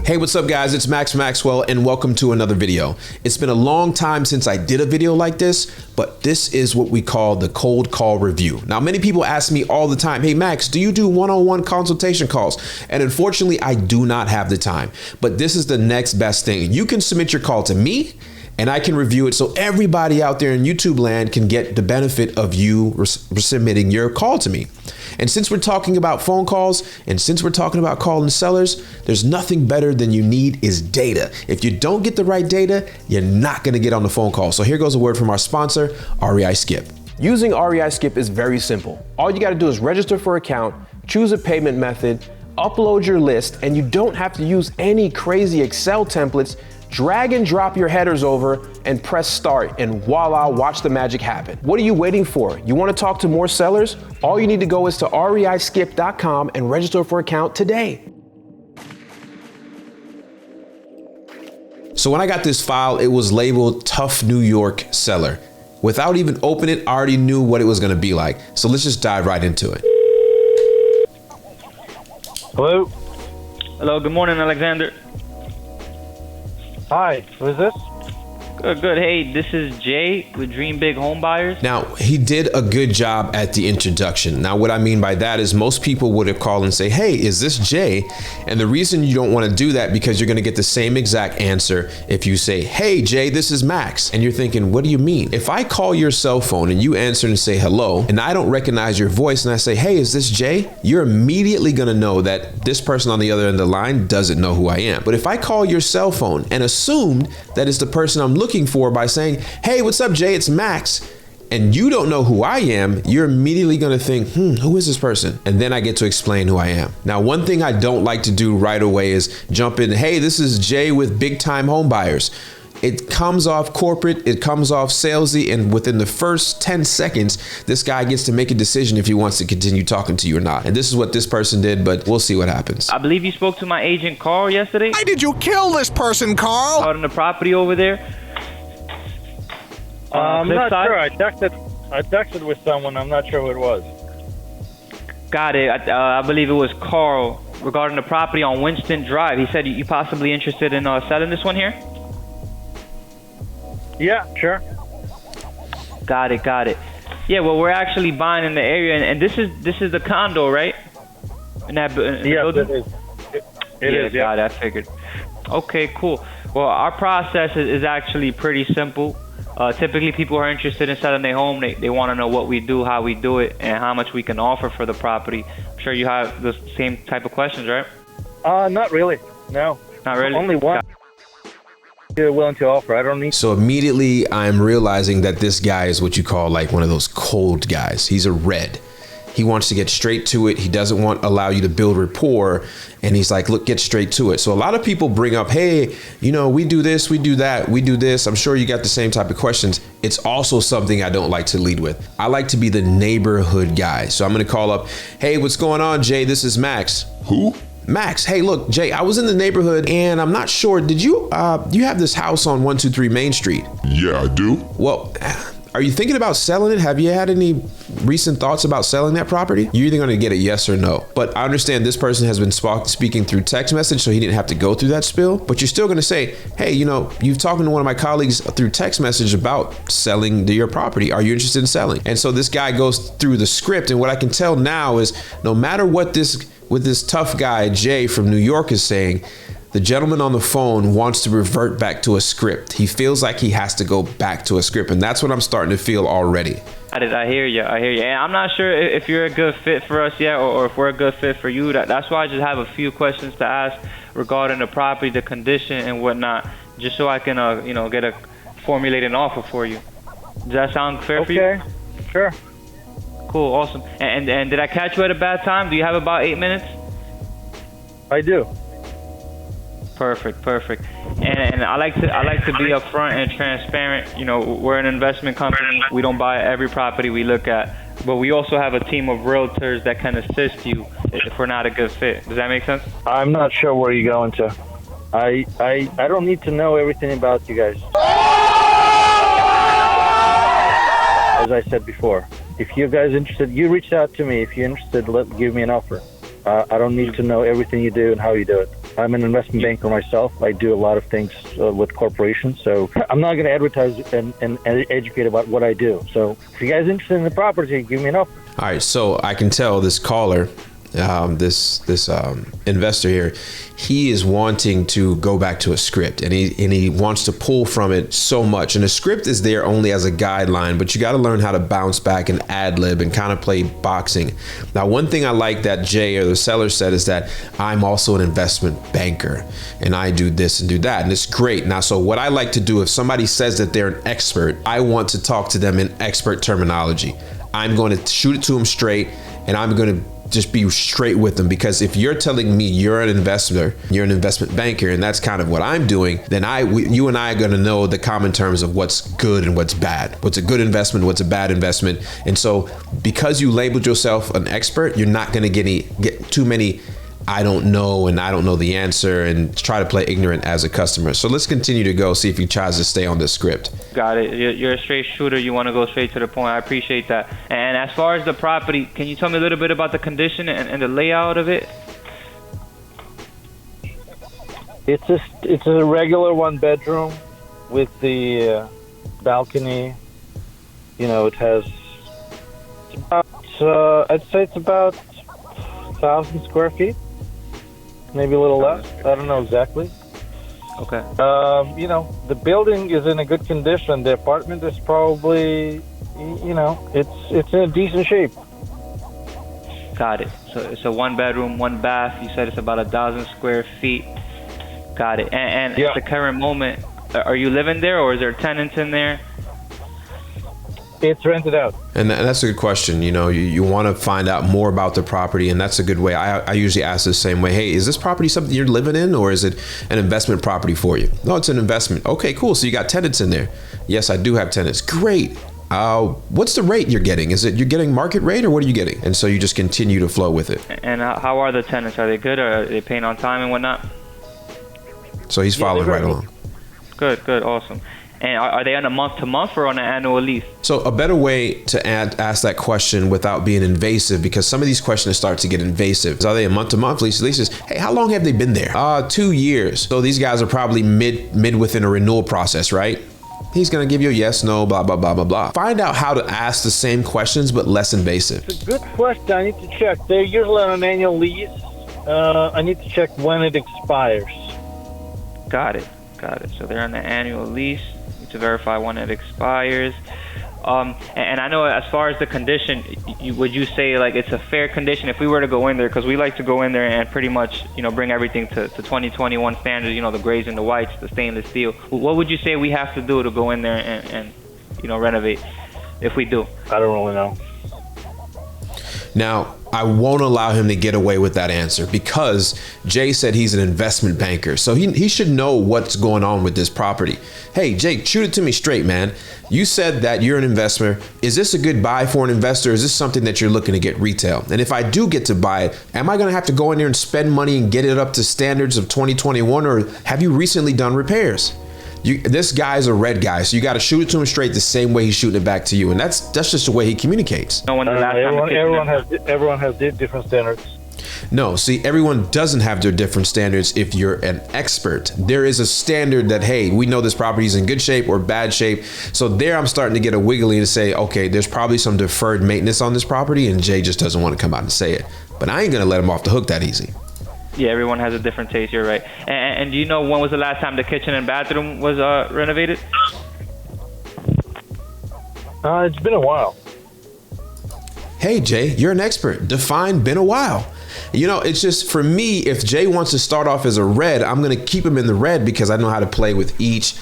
Hey, what's up guys? It's Maxwell and welcome to another video. It's been a long time since I did a video like this, but this is what we call the cold call review. Now, many people ask me all the time, hey Max, do you do one-on-one consultation calls? And unfortunately, I do not have the time, but this is the next best thing. You can submit your call to me and I can review it so everybody out there in YouTube land can get the benefit of you submitting your call to me. And since we're talking about phone calls and since we're talking about calling sellers, there's nothing better than you need is data. If you don't get the right data, you're not gonna get on the phone call. So here goes a word from our sponsor, REI Skip. Using REI Skip is very simple. All you gotta do is register for an account, choose a payment method, upload your list, and you don't have to use any crazy Excel templates. Drag and drop your headers over and press start, and voila, watch the magic happen. What are you waiting for? You want to talk to more sellers? All you need to go is to reiskip.com and register for an account today. So when I got this file, it was labeled Tough New York Seller. Without even opening it, I already knew what it was going to be like. So let's just dive right into it. Hello? Hello, good morning, Alexander. Hi, who is this? Good. Hey, this is Jay with Dream Big Home Buyers. Now, he did a good job at the introduction. Now, what I mean by that is most people would have called and say, hey, is this Jay? And the reason you don't want to do that because you're going to get the same exact answer if you say, hey, Jay, this is Max. And you're thinking, what do you mean? If I call your cell phone and you answer and say hello, and I don't recognize your voice and I say, hey, is this Jay? You're immediately going to know that this person on the other end of the line doesn't know who I am. But if I call your cell phone and assumed that it's the person I'm looking for by saying, hey, what's up, Jay? It's Max. And you don't know who I am, you're immediately going to think, who is this person? And then I get to explain who I am. Now, one thing I don't like to do right away is jump in, hey, this is Jay with Big Time Home Buyers. It comes off corporate, it comes off salesy, and within the first 10 seconds, this guy gets to make a decision if he wants to continue talking to you or not. And this is what this person did, but we'll see what happens. I believe you spoke to my agent, Carl, yesterday. Why did you kill this person, Carl? Out on the property over there. I'm not sure. I texted with someone. I'm not sure who it was. Got it. I believe it was Carl regarding the property on Winston Drive. He said you possibly interested in selling this one here? Yeah, sure. Got it. Yeah, well, we're actually buying in the area, and this is the condo, right? In that building? It is. It is, yeah. Got it. I figured. Okay, cool. Well, our process is actually pretty simple. Typically, people who are interested in selling their home, they want to know what we do, how we do it, and how much we can offer for the property. I'm sure you have the same type of questions, right? Not really. No. Not really? Only one. You're willing to offer. I don't need. So immediately I'm realizing that this guy is what you call like one of those cold guys. He's a red. He wants to get straight to it. He doesn't allow you to build rapport. And he's like, look, get straight to it. So a lot of people bring up, hey, we do this, we do that, we do this. I'm sure you got the same type of questions. It's also something I don't like to lead with. I like to be the neighborhood guy. So I'm going to call up, hey, what's going on, Jay? This is Max. Who? Max, hey, look, Jay, I was in the neighborhood and I'm not sure, did you have this house on 123 Main Street? Yeah, I do. Well, are you thinking about selling it? Have you had any recent thoughts about selling that property? You're either going to get a yes or no. But I understand this person has been speaking through text message, so he didn't have to go through that spiel. But you're still going to say, hey, you've talked to one of my colleagues through text message about selling your property. Are you interested in selling? And so this guy goes through the script. And what I can tell now is no matter what this tough guy, Jay from New York, is saying, the gentleman on the phone wants to revert back to a script. He feels like he has to go back to a script. And that's what I'm starting to feel already. I hear you. And I'm not sure if you're a good fit for us yet or if we're a good fit for you. That's why I just have a few questions to ask regarding the property, the condition and whatnot, just so I can, formulate an offer for you. Does that sound fair for you? Okay, sure. Cool, awesome. And did I catch you at a bad time? Do you have about 8 minutes? I do. Perfect. And I like to be upfront and transparent. We're an investment company. We don't buy every property we look at, but we also have a team of realtors that can assist you if we're not a good fit. Does that make sense? I'm not sure where you're going to. I don't need to know everything about you guys. As I said before, if you guys are interested, you reach out to me. If you're interested, give me an offer. I don't need to know everything you do and how you do it. I'm an investment banker myself. I do a lot of things with corporations, so I'm not going to advertise and educate about what I do. So if you guys are interested in the property, give me an offer. All right, so I can tell this caller, this investor here, he is wanting to go back to a script, and he wants to pull from it so much. And a script is there only as a guideline, but you got to learn how to bounce back and ad lib and kind of play boxing. Now, one thing I like that Jay or the seller said is that I'm also an investment banker and I do this and do that, and it's great. Now, so what I like to do, if somebody says that they're an expert, I want to talk to them in expert terminology. I'm going to shoot it to them straight, and I'm going to just be straight with them, because if you're telling me you're an investor, you're an investment banker, and that's kind of what I'm doing, then you and I are going to know the common terms of what's good and what's bad, what's a good investment, what's a bad investment. And so because you labeled yourself an expert, you're not going to get too many I don't know and I don't know the answer and try to play ignorant as a customer. So let's continue to go, see if he tries to stay on this script. Got it. You're a straight shooter. You want to go straight to the point. I appreciate that. And as far as the property, can you tell me a little bit about the condition and the layout of it? It's a regular one bedroom with the balcony. You know, it has about, I'd say it's about 1,000 square feet. Maybe a little less. I don't know exactly. Okay. You know, the building is in a good condition. The apartment is probably, you know, it's in a decent shape. Got it. So it's a one bedroom, one bath. You said it's about 1,000 square feet. Got it. And yeah. At the current moment, are you living there, or is there tenants in there? It's rented out. And that's a good question. You know, you want to find out more about the property, and that's a good way. I usually ask the same way. Hey, is this property something you're living in, or is it an investment property for you? No, it's an investment. Okay, cool. So you got tenants in there. Yes, I do have tenants. Great. What's the rate you're getting? Is it you're getting market rate, or what are you getting? And so you just continue to flow with it. And how are the tenants? Are they good, or are they paying on time and whatnot? So he's following right along. Good, awesome. And are they on a month-to-month or on an annual lease? So a better way to ask that question without being invasive, because some of these questions start to get invasive. Are they a month-to-month leases? Hey, how long have they been there? 2 years. So these guys are probably mid within a renewal process, right? He's going to give you a yes, no, blah, blah, blah, blah, blah. Find out how to ask the same questions, but less invasive. It's a good question. I need to check. They're usually on an annual lease. I need to check when it expires. Got it. So they're on an annual lease. To verify when it expires. And I know as far as the condition, would you say like it's a fair condition if we were to go in there? Because we like to go in there and pretty much, you know, bring everything to 2021 standards, you know, the grays and the whites, the stainless steel. What would you say we have to do to go in there and you know, renovate if we do? I don't really know. Now, I won't allow him to get away with that answer, because Jay said he's an investment banker. So he should know what's going on with this property. Hey, Jake, shoot it to me straight, man. You said that you're an investor. Is this a good buy for an investor? Is this something that you're looking to get retail? And if I do get to buy it, am I going to have to go in there and spend money and get it up to standards of 2021? Or have you recently done repairs? This guy's a red guy, so you got to shoot it to him straight the same way he's shooting it back to you, and that's just the way he communicates. Everyone has different standards. No, see, everyone doesn't have their different standards. If you're an expert, there is a standard that, hey, we know this property is in good shape or bad shape. So there I'm starting to get a wiggly to say, okay, there's probably some deferred maintenance on this property, and Jay just doesn't want to come out and say it. But I ain't gonna let him off the hook that easy. Yeah, everyone has a different taste. You're right. And do you know when was the last time the kitchen and bathroom was renovated? It's been a while. Hey, Jay, you're an expert. Define been a while. You know, it's just, for me, if Jay wants to start off as a red, I'm going to keep him in the red because I know how to play with each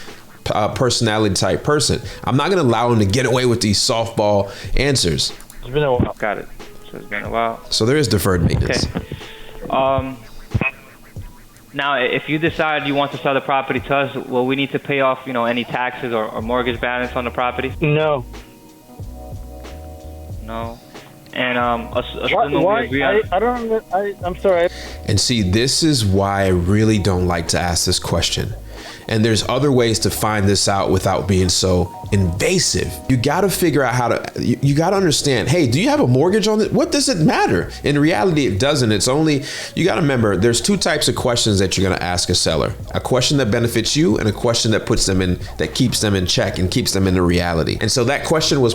personality type person. I'm not going to allow him to get away with these softball answers. It's been a while. Got it. So it's been a while. So there is deferred maintenance. Okay. Now, if you decide you want to sell the property to us, will we need to pay off, you know, any taxes or mortgage balance on the property? No. And assuming why? we agree on... I don't. I'm sorry. And see, this is why I really don't like to ask this question. And there's other ways to find this out without being so invasive. You got to figure out how to, you got to understand, hey, do you have a mortgage on it? What does it matter? In reality, it doesn't. It's only, you got to remember, there's two types of questions that you're going to ask a seller. A question that benefits you and a question that puts them in, that keeps them in check and keeps them in the reality. And so that question was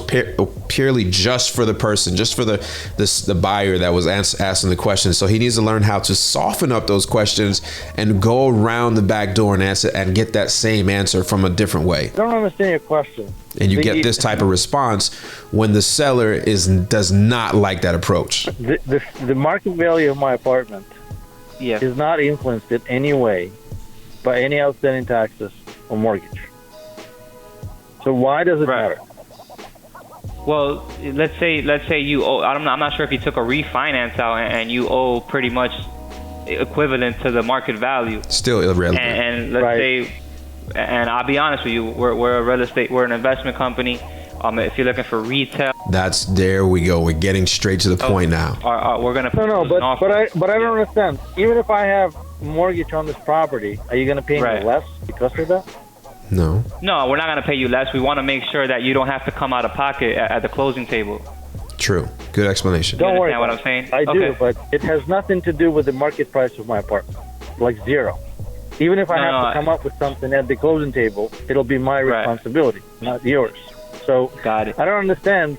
purely just for the person, just for the buyer that was asking the question. So he needs to learn how to soften up those questions and go around the back door and answer and get that same answer from a different way. I don't understand your question. And you get this type of response when the seller does not like that approach. The market value of my apartment is not influenced in any way by any outstanding taxes or mortgage. So why does it matter? Well, let's say you owe. I'm not sure if you took a refinance out and you owe pretty much equivalent to the market value. Still irrelevant. And let's say. And I'll be honest with you, we're a real estate, we're an investment company. If you're looking for retail, there we go. We're getting straight to the point now. We're gonna but I don't understand. Even if I have mortgage on this property, are you gonna pay me less because of that? No, we're not gonna pay you less. We want to make sure that you don't have to come out of pocket at the closing table. True. Good explanation. Don't worry. What I'm saying? I do, but it has nothing to do with the market price of my apartment. Like zero. Even if I have to come up with something at the closing table, it'll be my responsibility, not yours. So got it. I don't understand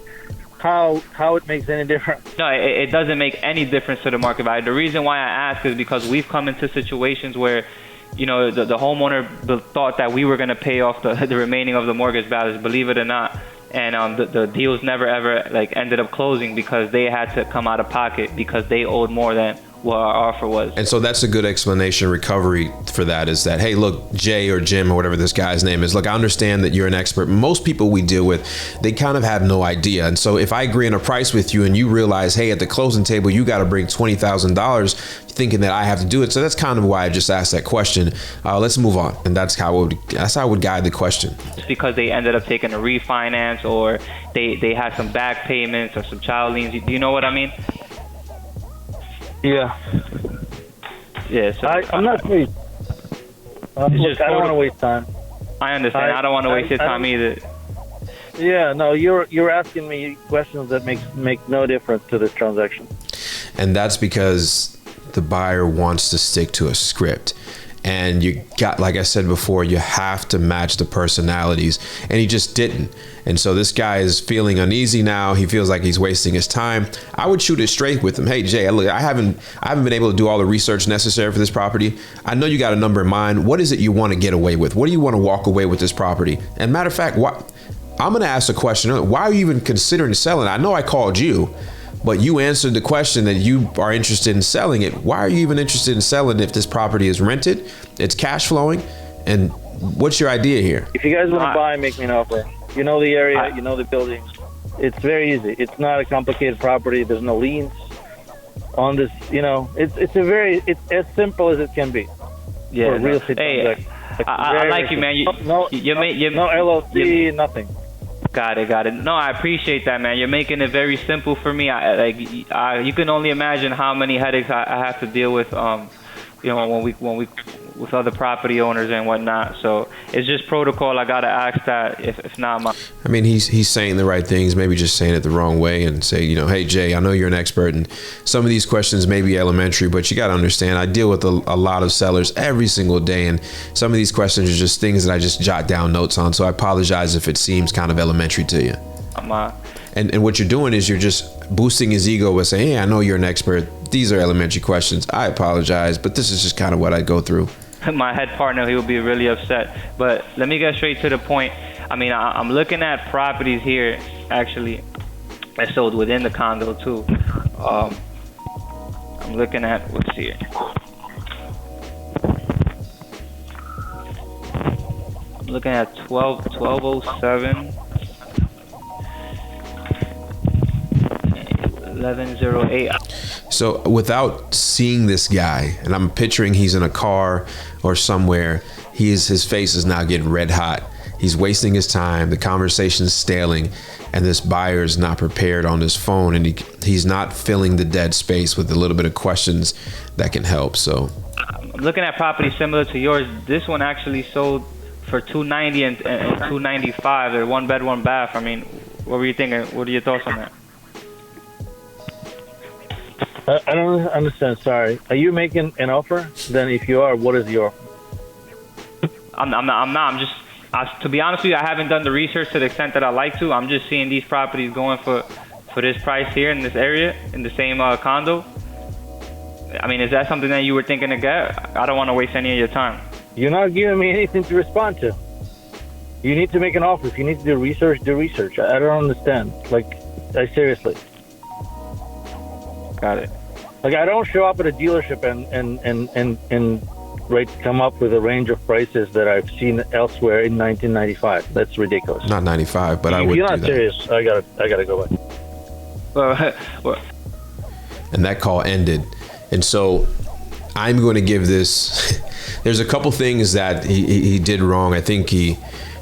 how it makes any difference. No, it doesn't make any difference to the market value. The reason why I ask is because we've come into situations where, the homeowner thought that we were going to pay off the remaining of the mortgage balance, believe it or not. And the deals never ever ended up closing because they had to come out of pocket because they owed more than what our offer was. And so that's a good explanation, recovery for that is that, hey, look, Jay or Jim or whatever this guy's name is, look, I understand that you're an expert. Most people we deal with, they kind of have no idea. And so if I agree on a price with you and you realize, hey, at the closing table, you got to bring $20,000 thinking that I have to do it. So that's kind of why I just asked that question. Let's move on. And that's how I would guide the question. It's because they ended up taking a refinance or they had some back payments or some child liens. Do you know what I mean? Yeah. Yeah. So I'm not pleased. Look, I don't want to waste time. I understand. I don't want to waste your time either. Yeah. No, you're asking me questions that make no difference to this transaction. And that's because the buyer wants to stick to a script. And you got, like I said before, you have to match the personalities, and he just didn't. And so this guy is feeling uneasy now. He feels like he's wasting his time. I would shoot it straight with him. Hey, Jay, look, I haven't been able to do all the research necessary for this property. I know you got a number in mind. What is it you want to get away with? What do you want to walk away with this property? And matter of fact, I'm going to ask a question. Why are you even considering selling? I know I called you, but you answered the question that you are interested in selling it. Why are you even interested in selling if this property is rented, it's cash flowing, and what's your idea here? If you guys want to buy, make me an offer. You know the area, you know the buildings. It's very easy. It's not a complicated property. There's no liens on this. It's as simple as it can be. Yeah. For a real estate transaction. I like you, man. No LLC, nothing. Got it. No, I appreciate that, man. You're making it very simple for me. You can only imagine how many headaches I have to deal with, when we with other property owners and whatnot. So it's just protocol. I gotta ask that. If not, I mean, he's saying the right things, maybe just saying it the wrong way, and say, hey, Jay, I know you're an expert, and some of these questions may be elementary, but you got to understand, I deal with a lot of sellers every single day, and some of these questions are just things that I just jot down notes on. So I apologize if it seems kind of elementary to you. And what you're doing is you're just boosting his ego by saying, hey, I know you're an expert. These are elementary questions. I apologize, but this is just kind of what I go through. My head partner, he would be really upset. But let me get straight to the point. I mean, I'm looking at properties here, actually, that sold within the condo, too. I'm looking at, what's here? I'm looking at 1207, 1108. So without seeing this guy, and I'm picturing he's in a car or somewhere, his face is now getting red hot. He's wasting his time. The conversation's staling, and this buyer is not prepared on his phone, and he's not filling the dead space with a little bit of questions that can help. So I'm looking at properties similar to yours. This one actually sold for $290 and $295. They're 1 bed, 1 bath. I mean, what were you thinking? What are your thoughts on that? I don't understand. Sorry. Are you making an offer? Then, if you are, what is your offer? I'm not. To be honest with you, I haven't done the research to the extent that I like to. I'm just seeing these properties going for this price here in this area, in the same condo. I mean, is that something that you were thinking to get? I don't want to waste any of your time. You're not giving me anything to respond to. You need to make an offer. If you need to do research, do research. I don't understand. Seriously. Got it. I don't show up at a dealership and come up with a range of prices that I've seen elsewhere in 1995. That's ridiculous. Not 95, but I would. If you're do not that. serious, I gotta go back. Well, And that call ended. And so I'm going to give this. There's a couple things that he did wrong. I think the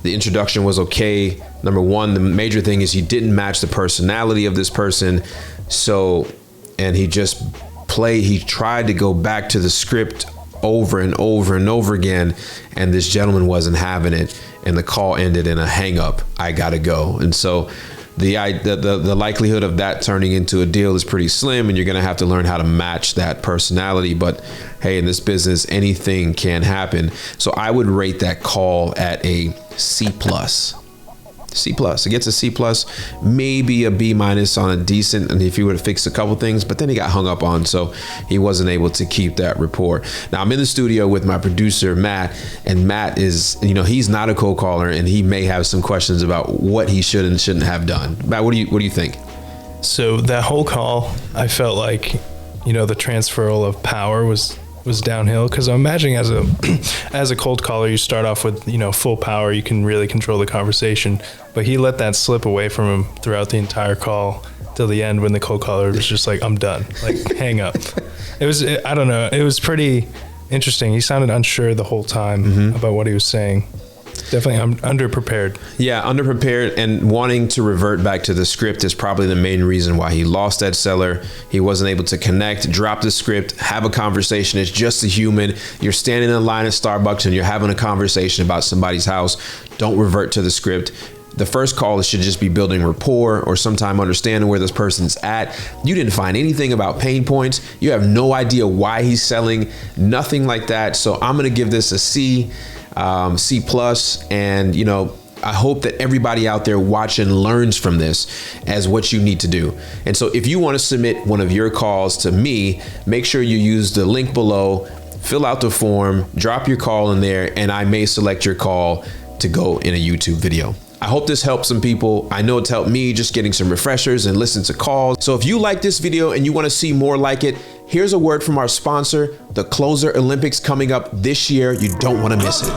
introduction was okay. Number one, the major thing is he didn't match the personality of this person. So, and he tried to go back to the script over and over and over again, and this gentleman wasn't having it, and the call ended in a hang up. I gotta go. And so the likelihood of that turning into a deal is pretty slim, and you're gonna have to learn how to match that personality. But hey, in this business, anything can happen. So I would rate that call at a C+. C+. It gets a C+, maybe a B- on a decent, and if he would have fixed a couple things, but then he got hung up on, so he wasn't able to keep that rapport. Now I'm in the studio with my producer Matt, and Matt is, he's not a cold caller, and he may have some questions about what he should and shouldn't have done. Matt, what do you think? So that whole call, I felt like, the transferal of power was downhill, because I'm imagining as a cold caller, you start off with full power, you can really control the conversation, but he let that slip away from him throughout the entire call till the end, when the cold caller was just like, I'm done, hang up. I don't know, it was pretty interesting. He sounded unsure the whole time about what he was saying. Definitely, I'm underprepared. Yeah, underprepared, and wanting to revert back to the script is probably the main reason why he lost that seller. He wasn't able to connect, drop the script, have a conversation. It's just a human. You're standing in line at Starbucks and you're having a conversation about somebody's house. Don't revert to the script. The first call should just be building rapport, or sometime understanding where this person's at. You didn't find anything about pain points. You have no idea why he's selling, nothing like that. So I'm going to give this a C+, and I hope that everybody out there watching learns from this as what you need to do. And so if you want to submit one of your calls to me, make sure you use the link below, fill out the form, drop your call in there, and I may select your call to go in a YouTube video. I hope this helps some people. I know it's helped me just getting some refreshers and listen to calls. So if you like this video and you want to see more like it, here's a word from our sponsor, the Closer Olympics, coming up this year. You don't want to miss it.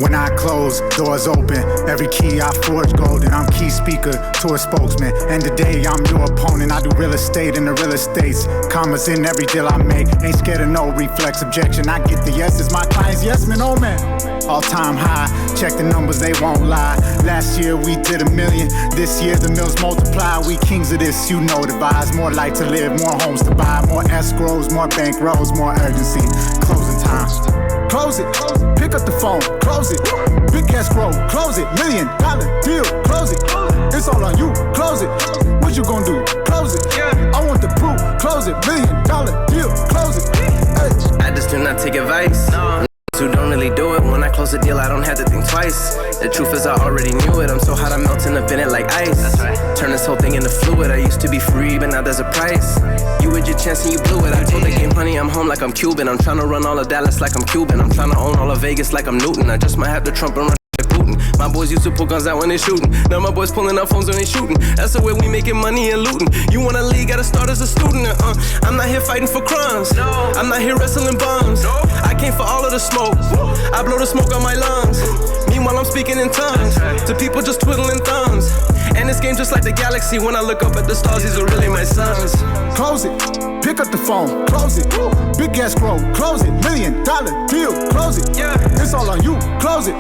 When I close, doors open. Every key I forge golden. I'm key speaker, tour spokesman. End of day, I'm your opponent. I do real estate in the real estates. Commas in every deal I make. Ain't scared of no reflex objection. I get the yeses, my clients yes man, oh man. All time high, check the numbers, they won't lie. Last year we did 1 million. This year the mills multiply. We kings of this, you know the vibes. More life to live, more homes to buy. More escrows, more bank rolls, more urgency. Closing times. Close it, pick up the phone, close it. Big escrow, close it. $1 million deal, close it. It's all on you, close it. What you gonna do? Close it. I want the proof, close it. $1 million deal, close it. Hey. I just do not take advice. Who don't really do it. When I close a deal, I don't have to think twice. The truth is I already knew it. I'm so hot, I'm melting a bit like ice. That's right. Turn this whole thing into fluid. I used to be free, but now there's a price. You had your chance and you blew it. I told the game, honey, I'm home like I'm Cuban. I'm trying to run all of Dallas like I'm Cuban. I'm trying to own all of Vegas like I'm Newton. I just might have to Trump and rush like Putin. My boys used to pull guns out when they shooting. Now my boys pulling out phones when they shooting. That's the way we making money and looting. You wanna leave, gotta start as a student. I'm not here fighting for crumbs. No. I'm not here wrestling bums. No. I came for all of the smoke. I blow the smoke out my lungs. Meanwhile I'm speaking in tongues to people just twiddling thumbs. And this game just like the galaxy. When I look up at the stars, these are really my sons. Close it, pick up the phone, close it. Big escrow, close it. $1 million deal, close it. It's all on you, close it.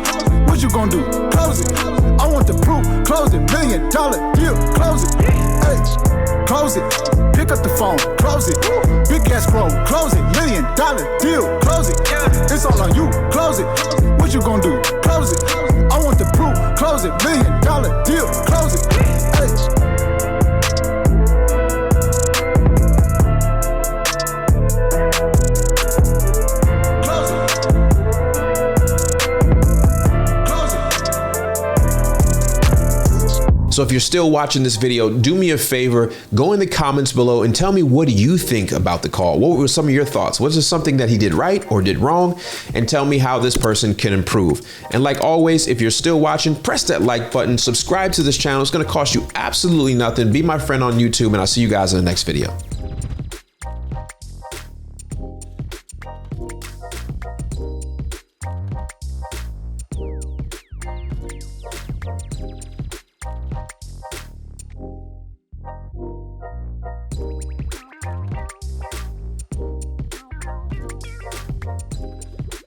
What you gonna do? Close it. I want the proof, close it. $1 million deal, close it. Hey. close it. Pick up the phone, close it. Big escrow, close it. $1 million deal, close it. It's all on you, close it. What you gonna do? Close it. I want the proof, close it. $1 million deal, close it. Hey. So if you're still watching this video, do me a favor, go in the comments below and tell me, what do you think about the call? What were some of your thoughts? Was there something that he did right or did wrong? And tell me how this person can improve. And like always, if you're still watching, press that like button, subscribe to this channel. It's going to cost you absolutely nothing. Be my friend on YouTube, and I'll see you guys in the next video.